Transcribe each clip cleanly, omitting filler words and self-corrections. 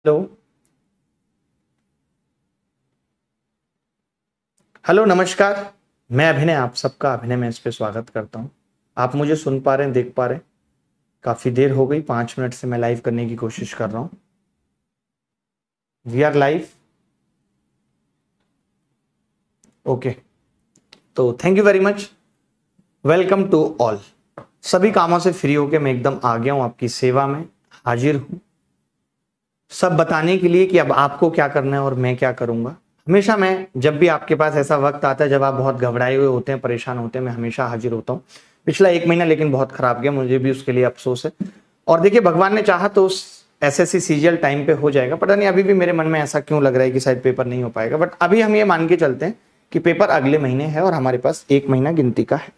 Hello. Hello, नमस्कार। मैं अभिनय, आप सबका अभिनय में इस पे स्वागत करता हूं। आप मुझे सुन पा रहे हैं, देख पा रहे हैं? काफी देर हो गई, 5 मिनट से मैं लाइव करने की कोशिश कर रहा हूं। We are live. ओके, तो thank you very much. Welcome to all. सभी कामों से फ्री होके मैं एकदम आ गया हूं, आपकी सेवा में हाजिर हूं, सब बताने के लिए कि अब आपको क्या करना है और मैं क्या करूंगा। हमेशा मैं, जब भी आपके पास ऐसा वक्त आता है जब आप बहुत घबराए हुए होते हैं, परेशान होते हैं, मैं हमेशा हाजिर होता हूँ। पिछला 1 महीना लेकिन बहुत खराब गया, मुझे भी उसके लिए अफसोस है। और देखिए, भगवान ने चाहा तो उस एसएससी सीजीएल टाइम पे हो जाएगा। पता नहीं अभी भी मेरे मन में ऐसा क्यों लग रहा है कि शायद पेपर नहीं हो पाएगा, बट अभी हम ये मान के चलते हैं कि पेपर अगले महीने है और हमारे पास 1 महीना गिनती का है।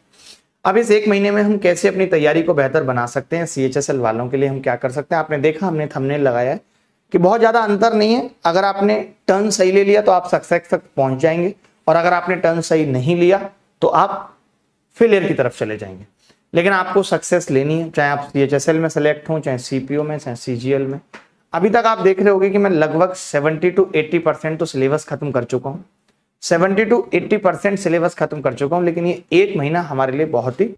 अब इस 1 महीने में हम कैसे अपनी तैयारी को बेहतर बना सकते हैं, सीएचएसएल वालों के लिए हम क्या कर सकते हैं। आपने देखा, हमने थंबनेल लगाया है कि बहुत ज्यादा अंतर नहीं है। अगर आपने टर्न सही ले लिया तो आप सक्सेस तक पहुंच जाएंगे, और अगर आपने टर्न सही नहीं लिया तो आप फेलियर की तरफ चले जाएंगे। लेकिन आपको सक्सेस लेनी है, चाहे आप सीएचएसएल में सेलेक्ट हो, चाहे सीपीओ में, चाहे सीजीएल में। अभी तक आप देख रहे होंगे कि मैं लगभग 70 to 80% तो सिलेबस खत्म कर चुका हूं। 70 to 80% सिलेबस खत्म कर चुका हूं, लेकिन ये 1 महीना हमारे लिए बहुत ही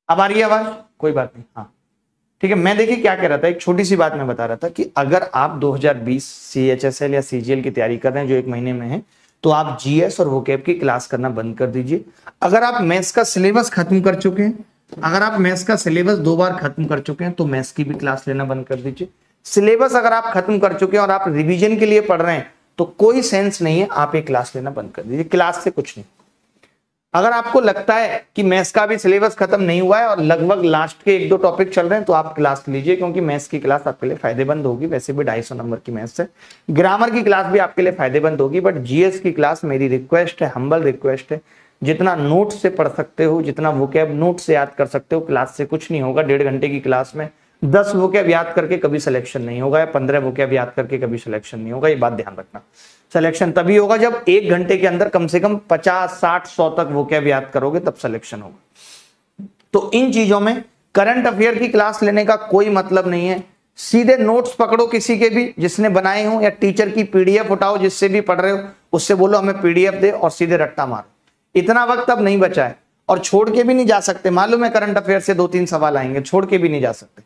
अब आ रही है आवाज? कोई बात नहीं, हाँ ठीक है। मैं देखिए क्या कह रहा था, एक छोटी सी बात मैं बता रहा था कि अगर आप 2020 सीएचएसएल या सीजीएल की तैयारी कर रहे हैं जो 1 महीने में है, तो आप जीएस और वोकैब की क्लास करना बंद कर दीजिए। अगर आप मैथ्स का सिलेबस खत्म कर चुके हैं, अगर आप मैथ्स का सिलेबस 2 बार खत्म कर चुके हैं, तो मैथ्स की भी क्लास लेना बंद कर दीजिए। सिलेबस अगर आप खत्म कर चुके हैं और आप रिवीजन के लिए पढ़ रहे हैं, तो कोई सेंस नहीं है, आप ये क्लास लेना बंद कर दीजिए। क्लास से कुछ नहीं। अगर आपको लगता है कि मैथ्स का भी सिलेबस खत्म नहीं हुआ है और लगभग लास्ट के 1-2 टॉपिक चल रहे हैं, तो आप क्लास लीजिए, क्योंकि मैथ्स की क्लास आपके लिए फायदेमंद होगी। वैसे भी 250 नंबर की मैथ्स है। ग्रामर की क्लास भी आपके लिए फायदेमंद होगी, बट जीएस की क्लास मेरी रिक्वेस्ट है, हम्बल रिक्वेस्ट है, जितना नोट से पढ़ सकते हो, जितना वोकैब नोट से याद कर सकते हो, क्लास से कुछ नहीं होगा। 1.5 घंटे की क्लास में 10 वोकैब याद करके कभी सिलेक्शन नहीं होगा, या 15 वोकैब याद करके कभी सिलेक्शन नहीं होगा। ये बात ध्यान रखना। सिलेक्शन तभी होगा जब 1 घंटे के अंदर कम से कम 50, 60, 100 तक वोकैब याद करोगे, तब सिलेक्शन होगा। तो इन चीजों में करंट अफेयर की क्लास लेने का कोई मतलब नहीं है। सीधे नोट्स पकड़ो किसी के भी जिसने बनाए हो, या टीचर की पीडीएफ उठाओ, जिससे भी पढ़ रहे हो उससे बोलो हमें पीडीएफ दे, और सीधे रट्टा मारो। इतना वक्त अब नहीं बचा है, और छोड़ के भी नहीं जा सकते। मालूम है करंट अफेयर से 2-3 सवाल आएंगे, छोड़ के भी नहीं जा सकते।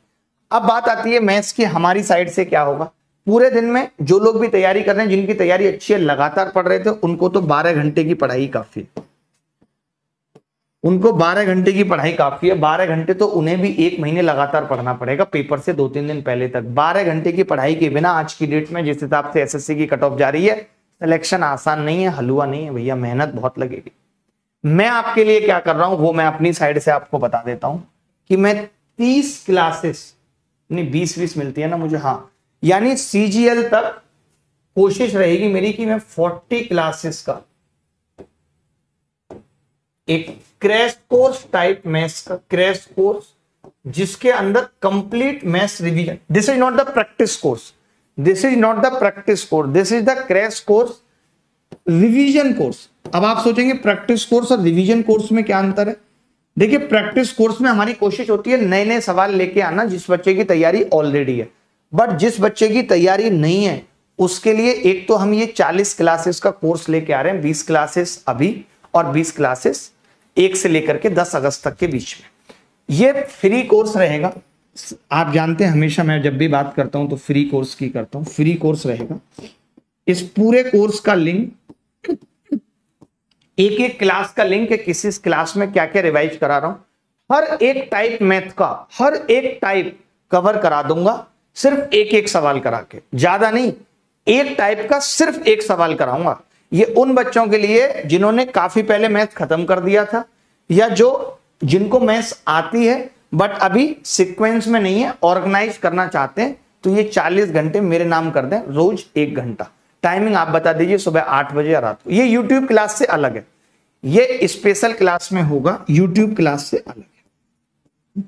अब बात आती है मैथ्स की, हमारी साइड से क्या होगा। पूरे दिन में जो लोग भी तैयारी कर रहे हैं, जिनकी तैयारी अच्छी है, लगातार पढ़ रहे थे, उनको तो 12 घंटे की पढ़ाई काफी है। उनको 12 घंटे की पढ़ाई काफी है। 12 घंटे तो उन्हें भी 1 महीने लगातार पढ़ना पड़ेगा, पेपर से 2-3 दिन पहले तक। 12 घंटे की पढ़ाई के बिना आज की डेट में जिस हिसाब से एसएससी की कट ऑफ जा रही है, सिलेक्शन आसान नहीं है, हलवा नहीं है भैया, मेहनत बहुत लगेगी। मैं आपके लिए क्या कर रहा हूं वो मैं अपनी साइड से आपको बता देता हूं कि मैं 30 क्लासेस, नहीं 20 मिलती है ना मुझे, हाँ, यानी सीजीएल तक कोशिश रहेगी मेरी कि मैं 40 क्लासेस का एक क्रैश कोर्स टाइप मैथ्स का क्रैश कोर्स, जिसके अंदर complete maths revision, this is not the practice course, this is not the practice course, this is the crash course revision course. अब आप सोचेंगे प्रैक्टिस कोर्स और revision course में क्या अंतर है? देखिए, प्रैक्टिस कोर्स में हमारी कोशिश होती है नए नए सवाल लेके आना जिस बच्चे की तैयारी ऑलरेडी है, बट जिस बच्चे की तैयारी नहीं है उसके लिए एक तो हम ये 40 क्लासेस का कोर्स लेके आ रहे हैं, 20 क्लासेस अभी और 20 क्लासेस 1 से लेकर के 10 अगस्त तक के बीच में। ये फ्री कोर्स रहेगा। आप जानते हैं हमेशा मैं जब भी बात करता हूं तो फ्री कोर्स की करता हूं, फ्री कोर्स रहेगा। इस पूरे कोर्स का लिंक, एक एक क्लास का लिंक है, किसी क्लास में क्या क्या रिवाइज करा रहा हूं, हर एक टाइप मैथ का हर एक टाइप कवर करा दूंगा, सिर्फ एक एक सवाल करा के, ज्यादा नहीं, एक टाइप का सिर्फ एक सवाल कराऊंगा। ये उन बच्चों के लिए जिन्होंने काफी पहले मैथ खत्म कर दिया था, या जो जिनको मैथ्स आती है बट अभी सीक्वेंस में नहीं है, ऑर्गेनाइज करना चाहते हैं, तो ये 40 घंटे मेरे नाम कर दें, रोज 1 घंटा। टाइमिंग आप बता दीजिए, सुबह 8 बजे या रात को। ये यूट्यूब क्लास से अलग है, ये स्पेशल क्लास में होगा, यूट्यूब क्लास से अलग है,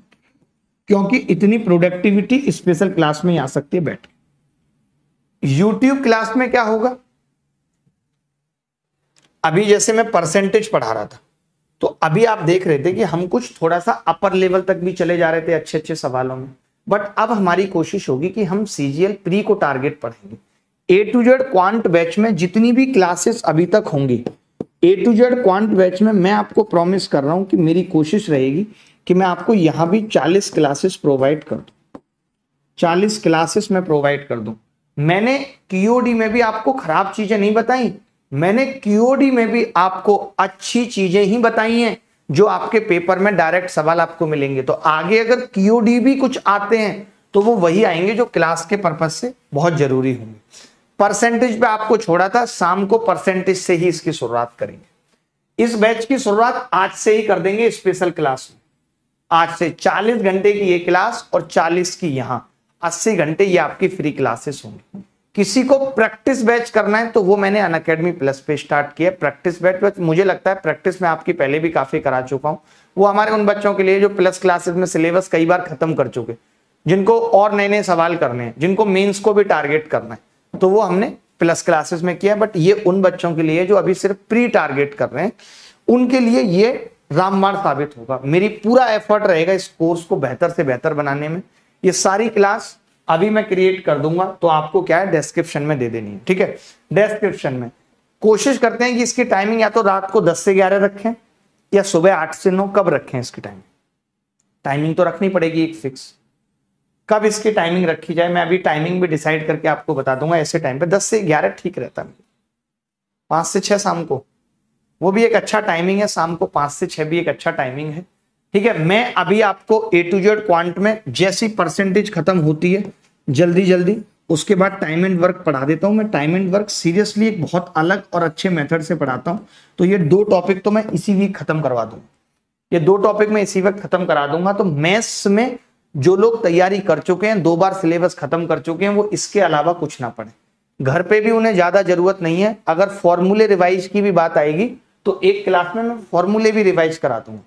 क्योंकि इतनी प्रोडक्टिविटी स्पेशल क्लास में आ सकती है बैठ के। यूट्यूब क्लास में क्या होगा, अभी जैसे मैं परसेंटेज पढ़ा रहा था, तो अभी आप देख रहे थे कि हम कुछ थोड़ा सा अपर लेवल तक भी चले जा रहे थे अच्छे अच्छे सवालों में, बट अब हमारी कोशिश होगी कि हम सीजीएल प्री को टारगेट पढ़ेंगे। ए टू जेड क्वांट बैच में जितनी भी क्लासेस अभी तक होंगी, ए टू जेड क्वांट बैच में मैं आपको प्रॉमिस कर रहा हूं कि मेरी कोशिश रहेगी कि मैं आपको यहां भी 40 क्लासेस प्रोवाइड कर दूं, 40 क्लासेस मैं प्रोवाइड कर दूं। मैंने क्यूओडी में भी आपको खराब चीजें नहीं बताई, मैंने क्यूओडी में भी आपको अच्छी चीजें ही बताई हैं, जो आपके पेपर में डायरेक्ट सवाल आपको मिलेंगे। तो आगे अगर क्यूओडी भी कुछ आते हैं तो वो वही आएंगे जो क्लास के पर्पज से बहुत जरूरी होंगे। परसेंटेज पे आपको छोड़ा था, शाम को परसेंटेज से ही इसकी शुरुआत करेंगे। इस बैच की शुरुआत आज से ही कर देंगे स्पेशल क्लास में। आज से 40 घंटे की ये क्लास और 40 की यहां 80 घंटे ये आपकी फ्री क्लासेस होंगी। किसी को प्रैक्टिस बैच करना है तो वो मैंने अनअकैडमी प्लस पे स्टार्ट किया प्रैक्टिस बैच। मुझे लगता है प्रैक्टिस में आपकी पहले भी काफी करा चुका हूं। वो हमारे उन बच्चों के लिए जो प्लस क्लासेस में सिलेबस कई बार खत्म कर चुके, जिनको और नए नए सवाल करने हैं, जिनको मेंस को भी टारगेट करना है, तो वो हमने प्लस क्लासेस में किया। बट ये उन बच्चों के लिए जो अभी सिर्फ प्री टारगेट कर रहे हैं, उनके लिए ये रामबाण साबित होगा। मेरी पूरा एफर्ट रहेगा इस कोर्स को बेहतर से बेहतर बनाने में। ये सारी क्लास अभी मैं क्रिएट कर दूंगा, तो आपको क्या है डिस्क्रिप्शन में दे देनी है, ठीक है। डिस्क्रिप्शन में कोशिश करते हैं कि इसकी टाइमिंग या तो रात को 10 से 11 रखें या सुबह 8 से 9, कब रखें इसकी टाइमिंग तो रखनी पड़ेगी एक फिक्स। कब इसकी टाइमिंग रखी जाए मैं अभी टाइमिंग भी डिसाइड करके आपको बता दूंगा। ऐसे टाइम पे 10 से 11 ठीक रहता है, 5 से 6 शाम को वो भी एक अच्छा टाइमिंग है, शाम को 5 से 6 भी एक अच्छा टाइमिंग है, ठीक है। मैं अभी आपको ए टू जेड क्वांट में जैसी परसेंटेज खत्म होती है जल्दी उसके बाद टाइम एंड वर्क पढ़ा देता हूं। मैं टाइम एंड वर्क सीरियसली एक बहुत अलग और अच्छे मेथड से पढ़ाता हूं। तो ये 2 टॉपिक तो मैं इसी वीक खत्म करवा दूंगा, ये 2 टॉपिक मैं इसी वक्त खत्म करा दूंगा। तो मैथ्स में जो लोग तैयारी कर चुके हैं, 2 बार सिलेबस खत्म कर चुके हैं, वो इसके अलावा कुछ ना पढ़े। घर पे भी उन्हें ज्यादा जरूरत नहीं है। अगर फॉर्मूले रिवाइज की भी बात आएगी तो एक क्लास में मैं फॉर्मूले भी रिवाइज करा दूंगा।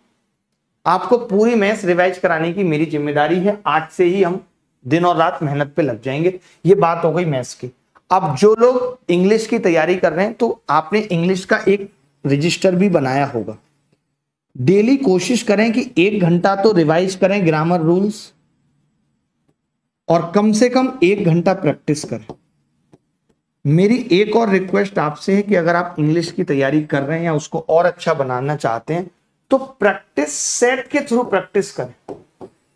आपको पूरी मैथ्स रिवाइज कराने की मेरी जिम्मेदारी है। आज से ही हम दिन और रात मेहनत पे लग जाएंगे। ये बात हो गई मैथ्स की। अब जो लोग इंग्लिश की तैयारी कर रहे हैं, तो आपने इंग्लिश का एक रजिस्टर भी बनाया होगा। डेली कोशिश करें कि 1 घंटा तो रिवाइज करें ग्रामर रूल्स, और कम से कम 1 घंटा प्रैक्टिस करें। मेरी एक और रिक्वेस्ट आपसे है कि अगर आप इंग्लिश की तैयारी कर रहे हैं या उसको और अच्छा बनाना चाहते हैं, तो प्रैक्टिस सेट के थ्रू प्रैक्टिस करें।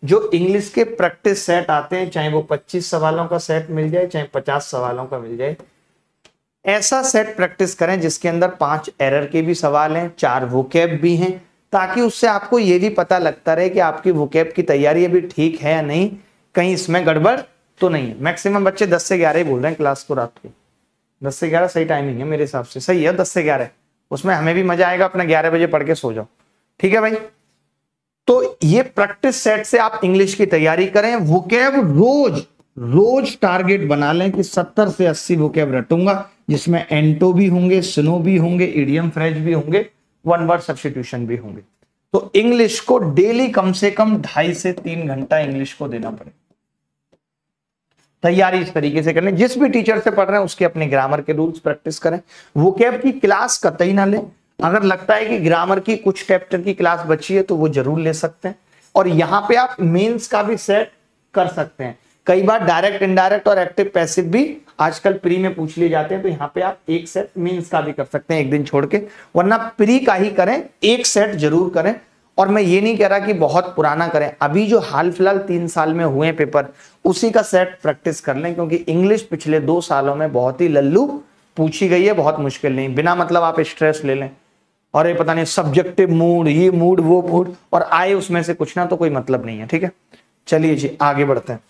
जो इंग्लिश के प्रैक्टिस सेट आते हैं, चाहे वो 25 सवालों का सेट मिल जाए, चाहे 50 सवालों का मिल जाए, ऐसा सेट प्रैक्टिस करें जिसके अंदर 5 एरर के भी सवाल हैं, 4 वोकैब भी हैं, ताकि उससे आपको ये भी पता लगता रहे कि आपकी वोकैब की तैयारी अभी ठीक है या नहीं, कहीं इसमें गड़बड़ तो नहीं है। मैक्सिमम बच्चे 10 से 11 ही बोल रहे हैं क्लास को रात को। 10 से 11 सही टाइमिंग है मेरे हिसाब से, सही है 10 से 11। उसमें हमें भी मजा आएगा, अपना 11 बजे पढ़ के सो जाओ, ठीक है भाई। तो ये प्रैक्टिस सेट से आप इंग्लिश की तैयारी करें। वोकैब रोज रोज टारगेट बना लें कि 70 से 80 वोकैब रटूंगा, जिसमें एंटो भी होंगे, स्नो भी होंगे, इडियम फ्रेज भी होंगे, वन वर्ड सब्स्टिट्यूशन भी होंगे। तो इंग्लिश को डेली कम से कम 2.5 से 3 घंटा इंग्लिश को देना पड़ेगा। तैयारी इस तरीके से करनी, जिस भी टीचर से पढ़ रहे हैं उसके अपने ग्रामर के रूल्स प्रैक्टिस करें। वोकैब की क्लास कतई ना लें। अगर लगता है कि ग्रामर की कुछ चैप्टर की क्लास बची है तो वो जरूर ले सकते हैं। और यहां पे आप मेंस का भी सेट कर सकते हैं। कई बार डायरेक्ट, इनडायरेक्ट और एक्टिव पैसिव भी आजकल प्री में पूछ लिए जाते हैं, तो यहाँ पे आप एक सेट मेंस का भी कर सकते हैं एक दिन छोड़ के, वरना प्री का ही करें, एक सेट जरूर करें। और मैं ये नहीं कह रहा कि बहुत पुराना करें, अभी जो हाल फिलहाल 3 साल में हुए पेपर उसी का सेट प्रैक्टिस कर लें, क्योंकि इंग्लिश पिछले 2 सालों में बहुत ही लल्लू पूछी गई है, बहुत मुश्किल नहीं। बिना मतलब आप स्ट्रेस ले लें और ये पता नहीं सब्जेक्टिव मूड, ये मूड, वो मूड, और आए उसमें से कुछ ना, तो कोई मतलब नहीं है। ठीक है, चलिए जी आगे बढ़ते हैं।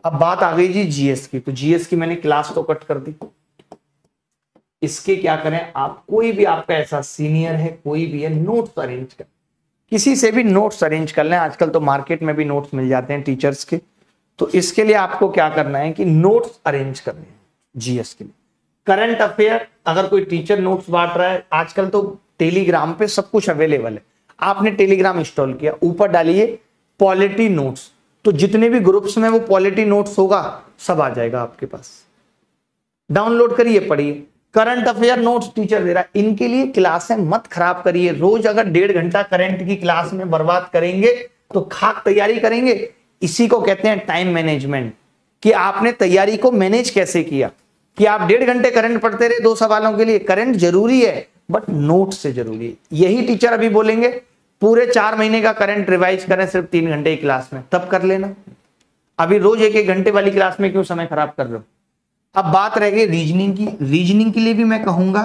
अब बात आ गई जी जीएस की। तो जीएस की मैंने क्लास तो कट कर दी। इसके क्या करें आप, कोई भी आपका ऐसा सीनियर है, कोई भी है, नोट्स अरेंज कर, किसी से भी नोट्स अरेंज कर लें। आजकल तो मार्केट में भी नोट्स मिल जाते हैं टीचर्स के। तो इसके लिए आपको क्या करना है कि नोट्स अरेंज करने हैं जीएस के लिए। करंट अफेयर, अगर कोई टीचर नोट्स बांट रहा है, आजकल तो टेलीग्राम पे सब कुछ अवेलेबल है। आपने टेलीग्राम इंस्टॉल किया, ऊपर डालिए पॉलिटी नोट्स, तो जितने भी ग्रुप्स में वो पॉलिटी नोट्स होगा सब आ जाएगा आपके पास। डाउनलोड करिए, पढ़िए। करंट अफेयर नोट्स टीचर दे रहा है, इनके लिए क्लासें मत खराब करिए। रोज अगर 1.5 घंटा करंट की क्लास में बर्बाद करेंगे तो खाक तैयारी करेंगे। इसी को कहते हैं टाइम मैनेजमेंट, कि आपने तैयारी को मैनेज कैसे किया, कि आप 1.5 घंटे करंट पढ़ते रहे 2 सवालों के लिए। करंट जरूरी है बट नोट से जरूरी है। यही टीचर अभी बोलेंगे पूरे 4 महीने का करंट रिवाइज करें सिर्फ 3 घंटे की क्लास में, तब कर लेना। अभी रोज 1-1 घंटे वाली क्लास में क्यों समय खराब कर रहे हो। अब बात रह गई रीजनिंग की। रीजनिंग के लिए भी मैं कहूंगा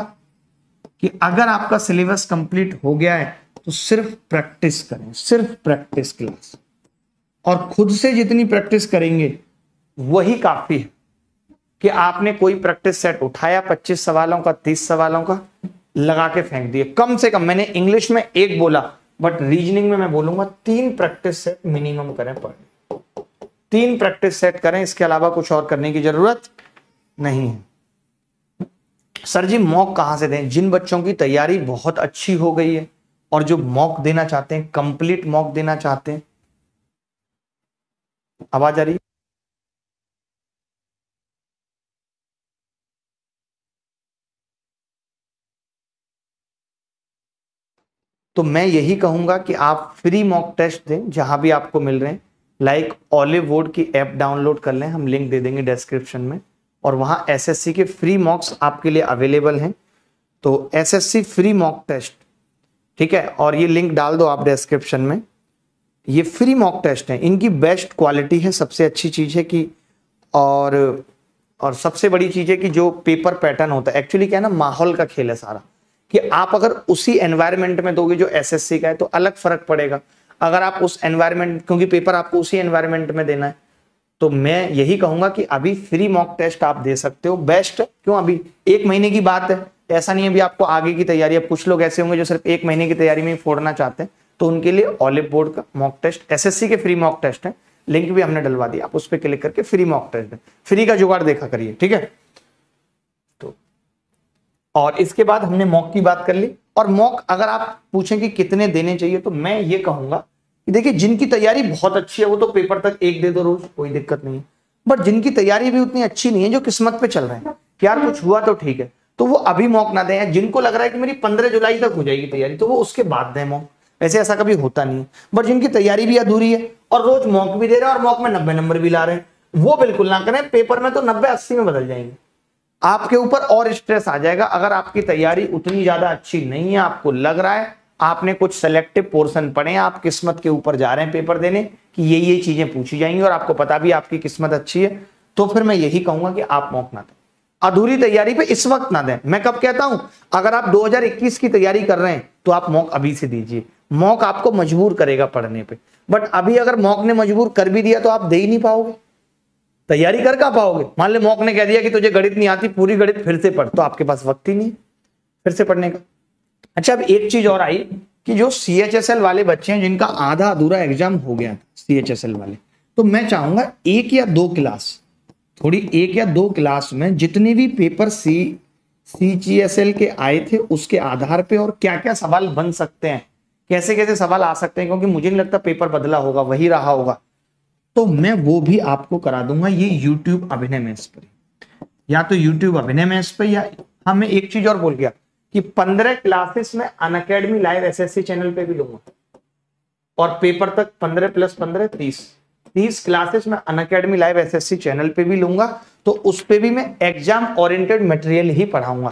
कि अगर आपका सिलेबस कंप्लीट हो गया है तो सिर्फ प्रैक्टिस करें, सिर्फ प्रैक्टिस क्लास, और खुद से जितनी प्रैक्टिस करेंगे वही काफी है। कि आपने कोई प्रैक्टिस सेट उठाया 25 सवालों का, 30 सवालों का, लगा के फेंक दिए। कम से कम, मैंने इंग्लिश में 1 बोला, बट रीजनिंग में मैं बोलूंगा 3 प्रैक्टिस सेट मिनिमम करें पढ़ने। 3 प्रैक्टिस सेट करें, इसके अलावा कुछ और करने की जरूरत नहीं है। सर जी मॉक कहां से दें? जिन बच्चों की तैयारी बहुत अच्छी हो गई है और जो मॉक देना चाहते हैं, कंप्लीट मॉक देना चाहते हैं, आवाज आ रही है? तो मैं यही कहूंगा कि आप फ्री मॉक टेस्ट दें जहां भी आपको मिल रहे हैं। लाइक ऑलिव बोर्ड की ऐप डाउनलोड कर लें, हम लिंक दे देंगे डिस्क्रिप्शन में, और वहां एसएससी के फ्री मॉक्स आपके लिए अवेलेबल हैं। तो एसएससी फ्री मॉक टेस्ट, ठीक है, और ये लिंक डाल दो आप डिस्क्रिप्शन में। ये फ्री मॉक टेस्ट है, इनकी बेस्ट क्वालिटी है। सबसे अच्छी चीज है कि और सबसे बड़ी चीज है कि जो पेपर पैटर्न होता है, एक्चुअली क्या है ना, माहौल का खेल है सारा, कि आप अगर उसी एनवायरनमेंट में दोगे जो एसएससी का है तो अलग फर्क पड़ेगा। अगर आप उस एनवायरनमेंट, क्योंकि पेपर आपको उसी एनवायरनमेंट में देना है, तो मैं यही कहूंगा कि अभी फ्री मॉक टेस्ट आप दे सकते हो। बेस्ट क्यों, अभी 1 महीने की बात है, ऐसा नहीं है अभी आपको आगे की तैयारी। अब कुछ लोग ऐसे होंगे जो सिर्फ 1 महीने की तैयारी में ही फोड़ना चाहते हैं, तो उनके लिए ऑलिव बोर्ड का मॉक टेस्ट, एसएससी के फ्री मॉक टेस्ट है, लिंक भी हमने डलवा दिया, आप उस पर क्लिक करके फ्री मॉक टेस्ट दें। फ्री का जुगाड़ देखा करिए, ठीक है। तो और इसके बाद हमने मॉक की बात कर ली। और मॉक अगर आप पूछें कि कितने देने चाहिए, तो मैं ये कहूंगा कि देखिए जिनकी तैयारी बहुत अच्छी है वो तो पेपर तक 1 दे दो रोज, कोई दिक्कत नहीं है। बट जिनकी तैयारी भी उतनी अच्छी नहीं है, जो किस्मत पे चल रहे हैं कि यार कुछ हुआ तो ठीक है, तो वो अभी मॉक ना दें। जिनको लग रहा है कि मेरी 15 जुलाई तक हो जाएगी तैयारी, तो वो उसके बाद दें मॉक। वैसे ऐसा कभी होता नहीं है। बट जिनकी तैयारी भी अधूरी है और रोज मॉक भी दे रहे हैं और मॉक में 90 नंबर भी ला रहे हैं, वो बिल्कुल ना करें। पेपर में तो 90-80 में बदल जाएंगे, आपके ऊपर और स्ट्रेस आ जाएगा। अगर आपकी तैयारी उतनी ज्यादा अच्छी नहीं है, आपको लग रहा है आपने कुछ सेलेक्टिव पोर्शन पढ़े, आप किस्मत के ऊपर जा रहे हैं पेपर देने कि ये चीजें पूछी जाएंगी और आपको पता भी आपकी किस्मत अच्छी है, तो फिर मैं यही कहूंगा कि आप मॉक ना दें। अधूरी तैयारी पे इस वक्त ना दें। मैं कब कहता हूं, अगर आप 2021 की तैयारी कर रहे हैं तो आप मॉक अभी से दीजिए। मॉक आपको मजबूर करेगा पढ़ने पे, बट अभी अगर मॉक ने मजबूर कर भी दिया तो आप दे ही नहीं पाओगे, तैयारी कर क्या पाओगे। मान ले मॉक ने कह दिया कि तुझे गणित नहीं आती, पूरी गणित फिर से पढ़, तो आपके पास वक्त ही नहीं फिर से पढ़ने का। अच्छा, अब एक चीज और आई कि जो CHSL वाले बच्चे हैं जिनका आधा अधूरा एग्जाम हो गया था CHSL वाले, तो मैं चाहूंगा एक या दो क्लास में जितने भी पेपर CGSL के आए थे उसके आधार पे और क्या क्या सवाल बन सकते हैं, कैसे कैसे सवाल आ सकते हैं, क्योंकि मुझे नहीं लगता पेपर बदला होगा, वही रहा होगा, तो मैं वो भी आपको करा दूंगा। ये YouTube अभिनय मैथ्स पर, या तो YouTube अभिनय मैथ्स पे, या हाँ मैं एक चीज और बोल गया कि 15 क्लासेस में अनअकैडमी लाइव SSC चैनल पे भी लूंगा, और पेपर तक 15 + 15 30 क्लासेस में अनअकैडमी लाइव SSC चैनल पे भी लूंगा। तो उस पे भी मैं एग्जाम ओरिएंटेड मटेरियल ही पढ़ाऊंगा।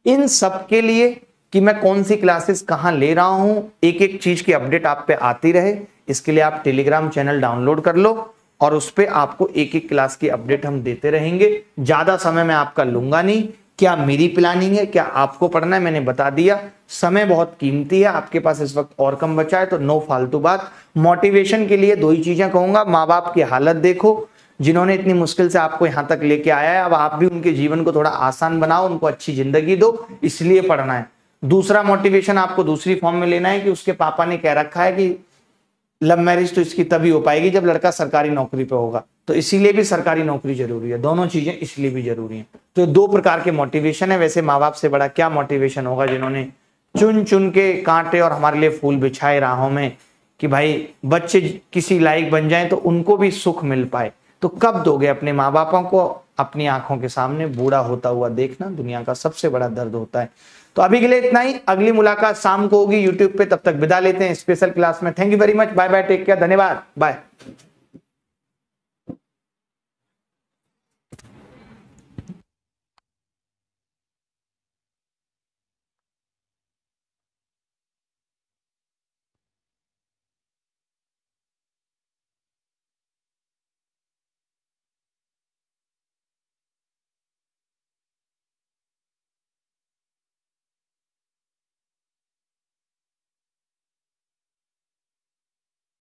इन सब के लिए कि मैं कौन सी क्लासेस कहां ले रहा हूं, एक एक चीज की अपडेट आप पे आती रहे, इसके लिए आप टेलीग्राम चैनल डाउनलोड कर लो और उस पे आपको एक एक क्लास की अपडेट हम देते रहेंगे। ज्यादा समय मैं आपका लूंगा नहीं। क्या मेरी प्लानिंग है, क्या आपको पढ़ना है, मैंने बता दिया। समय बहुत कीमती है, आपके पास इस वक्त और कम बचा है, तो नो फालतू बात। मोटिवेशन के लिए दो ही चीजें कहूंगा, माँ बाप की हालत देखो, जिन्होंने इतनी मुश्किल से आपको यहां तक लेके आया है, अब आप भी उनके जीवन को थोड़ा आसान बनाओ, उनको अच्छी जिंदगी दो, इसलिए पढ़ना है। दूसरा मोटिवेशन आपको दूसरी फॉर्म में लेना है कि उसके पापा ने कह रखा है कि लव मैरिज तो इसकी तभी हो पाएगी जब लड़का सरकारी नौकरी पे होगा, तो इसीलिए भी सरकारी नौकरी जरूरी है। दोनों चीजें इसलिए भी जरूरी हैं। तो दो प्रकार के मोटिवेशन है। वैसे माँ बाप से बड़ा क्या मोटिवेशन होगा जिन्होंने चुन चुन के कांटे और हमारे लिए फूल बिछाए राहों में, कि भाई बच्चे किसी लायक बन जाएं तो उनको भी सुख मिल पाए। तो कब दोगे अपने माँ बापों को अपनी आंखों के सामने बूढ़ा होता हुआ देखना दुनिया का सबसे बड़ा दर्द होता है। तो अभी के लिए इतना ही, अगली मुलाकात शाम को होगी यूट्यूब पे, तब तक विदा लेते हैं स्पेशल क्लास में। Thank you very much, bye bye, take care, धन्यवाद, बाय।